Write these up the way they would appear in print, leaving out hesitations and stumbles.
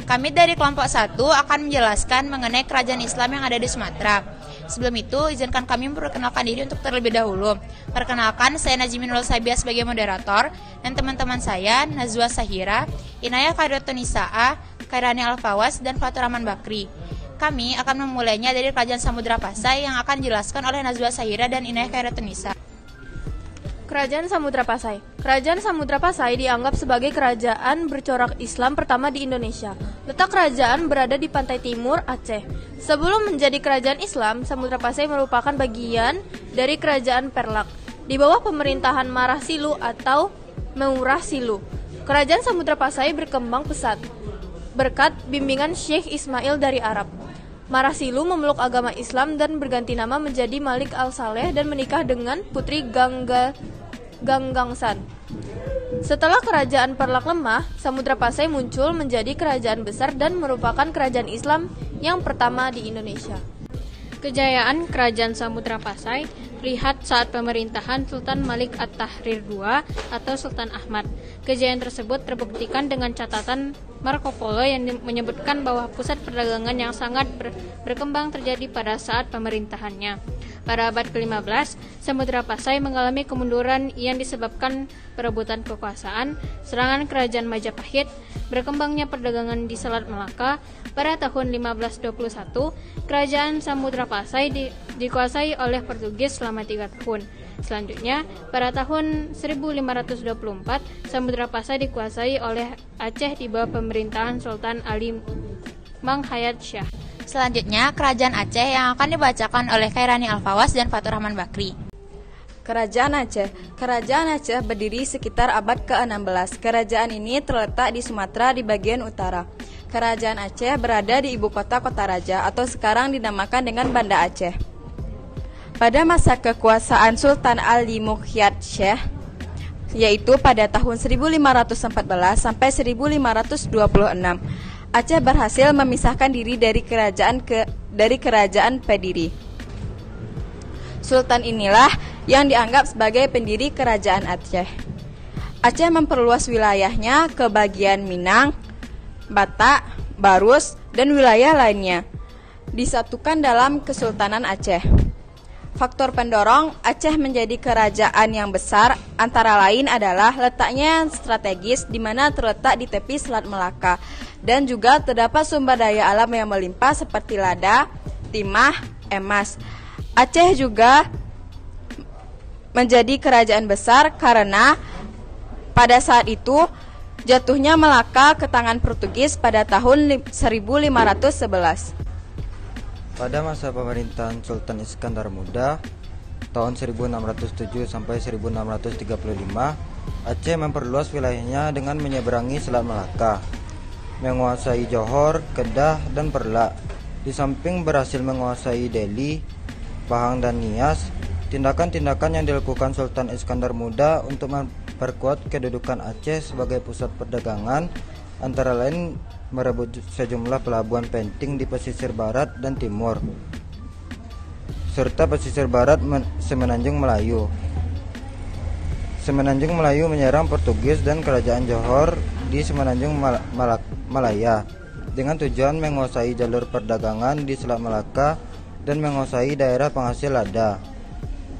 Kami dari kelompok 1 akan menjelaskan mengenai kerajaan Islam yang ada di Sumatera. Sebelum itu, izinkan kami memperkenalkan diri untuk terlebih dahulu. Perkenalkan, saya Najiminul Sabia sebagai moderator, dan teman-teman saya, Nazwa Sahira, Inayah Khairatun Nisaa, Khairani Alfawas, dan Fatur Rahman Bakri. Kami akan memulainya dari Kerajaan Samudra Pasai yang akan dijelaskan oleh Nazwa Sahira dan Inayah Khairatun Nisaa. Kerajaan Samudra Pasai. Kerajaan Samudra Pasai dianggap sebagai kerajaan bercorak Islam pertama di Indonesia. Letak kerajaan berada di pantai timur Aceh. Sebelum menjadi kerajaan Islam, Samudra Pasai merupakan bagian dari kerajaan Perlak di bawah pemerintahan Marah Silu atau Meurah Silu. Kerajaan Samudra Pasai berkembang pesat berkat bimbingan Syekh Ismail dari Arab. Marah Silu memeluk agama Islam dan berganti nama menjadi Malik Al-Saleh dan menikah dengan putri Ganggangsan. Setelah kerajaan Perlak lemah, Samudra Pasai muncul menjadi kerajaan besar dan merupakan kerajaan Islam yang pertama di Indonesia. Kejayaan Kerajaan Samudra Pasai lihat saat pemerintahan Sultan Malik At-Tahrir II atau Sultan Ahmad. Kejayaan tersebut terbuktikan dengan catatan Marco Polo yang menyebutkan bahwa pusat perdagangan yang sangat berkembang terjadi pada saat pemerintahannya. Pada abad ke-15, Samudra Pasai mengalami kemunduran yang disebabkan perebutan kekuasaan, serangan kerajaan Majapahit, berkembangnya perdagangan di Selat Melaka. Pada tahun 1521, kerajaan Samudra Pasai dikuasai oleh Portugis selama 3 tahun. Selanjutnya, pada tahun 1524, Samudra Pasai dikuasai oleh Aceh di bawah pemerintahan Sultan Ali Manghayat Shah. Selanjutnya, Kerajaan Aceh yang akan dibacakan oleh Khairani Alfawas dan Fatur Rahman Bakri. Kerajaan Aceh. Kerajaan Aceh berdiri sekitar abad ke-16. Kerajaan ini terletak di Sumatera di bagian utara. Kerajaan Aceh berada di ibu kota Kota Raja atau sekarang dinamakan dengan Banda Aceh. Pada masa kekuasaan Sultan Ali Manghayat Shah, yaitu pada tahun 1514 sampai 1526, Aceh berhasil memisahkan diri dari kerajaan Pediri. Sultan inilah yang dianggap sebagai pendiri kerajaan Aceh. Aceh memperluas wilayahnya ke bagian Minang, Batak, Barus, dan wilayah lainnya, disatukan dalam Kesultanan Aceh. Faktor pendorong Aceh menjadi kerajaan yang besar antara lain adalah letaknya yang strategis di mana terletak di tepi Selat Melaka dan juga terdapat sumber daya alam yang melimpah seperti lada, timah, emas. Aceh juga menjadi kerajaan besar karena pada saat itu jatuhnya Melaka ke tangan Portugis pada tahun 1511. Pada masa pemerintahan Sultan Iskandar Muda tahun 1607 sampai 1635, Aceh memperluas wilayahnya dengan menyeberangi Selat Melaka, menguasai Johor, Kedah, dan Perlak. Di samping berhasil menguasai Delhi, Pahang, dan Nias, tindakan-tindakan yang dilakukan Sultan Iskandar Muda untuk memperkuat kedudukan Aceh sebagai pusat perdagangan antara lain merebut sejumlah pelabuhan penting di pesisir barat dan timur, serta pesisir barat Semenanjung Melayu. Semenanjung Melayu menyerang Portugis dan kerajaan Johor di Semenanjung Malaya dengan tujuan menguasai jalur perdagangan di Selat Melaka dan menguasai daerah penghasil lada.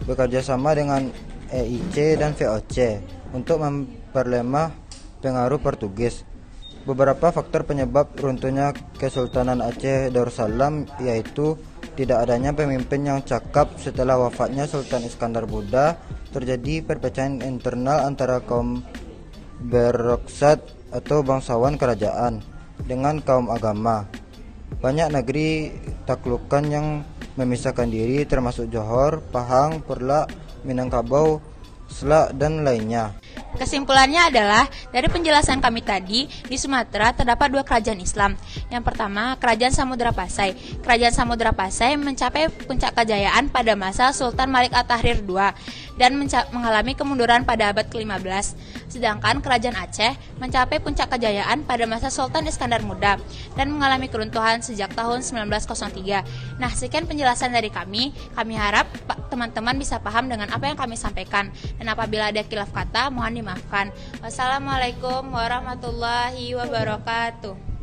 Bekerja sama dengan EIC dan VOC untuk memperlemah pengaruh Portugis. Beberapa faktor penyebab runtuhnya Kesultanan Aceh Darussalam yaitu tidak adanya pemimpin yang cakap. Setelah wafatnya Sultan Iskandar Muda, terjadi perpecahan internal antara kaum beroksat atau bangsawan kerajaan dengan kaum agama. Banyak negeri taklukan yang memisahkan diri termasuk Johor, Pahang, Perlak, Minangkabau, Selak, dan lainnya. Kesimpulannya adalah, dari penjelasan kami tadi, di Sumatera terdapat 2 kerajaan Islam. Yang pertama, Kerajaan Samudra Pasai. Kerajaan Samudra Pasai mencapai puncak kejayaan pada masa Sultan Malik At-Tahrir II dan mengalami kemunduran pada abad ke-15. Sedangkan Kerajaan Aceh mencapai puncak kejayaan pada masa Sultan Iskandar Muda dan mengalami keruntuhan sejak tahun 1903. Nah, sekian penjelasan dari kami. Kami harap teman-teman bisa paham dengan apa yang kami sampaikan. Dan apabila ada khilaf kata, mohon dimaafkan. Wassalamualaikum warahmatullahi wabarakatuh.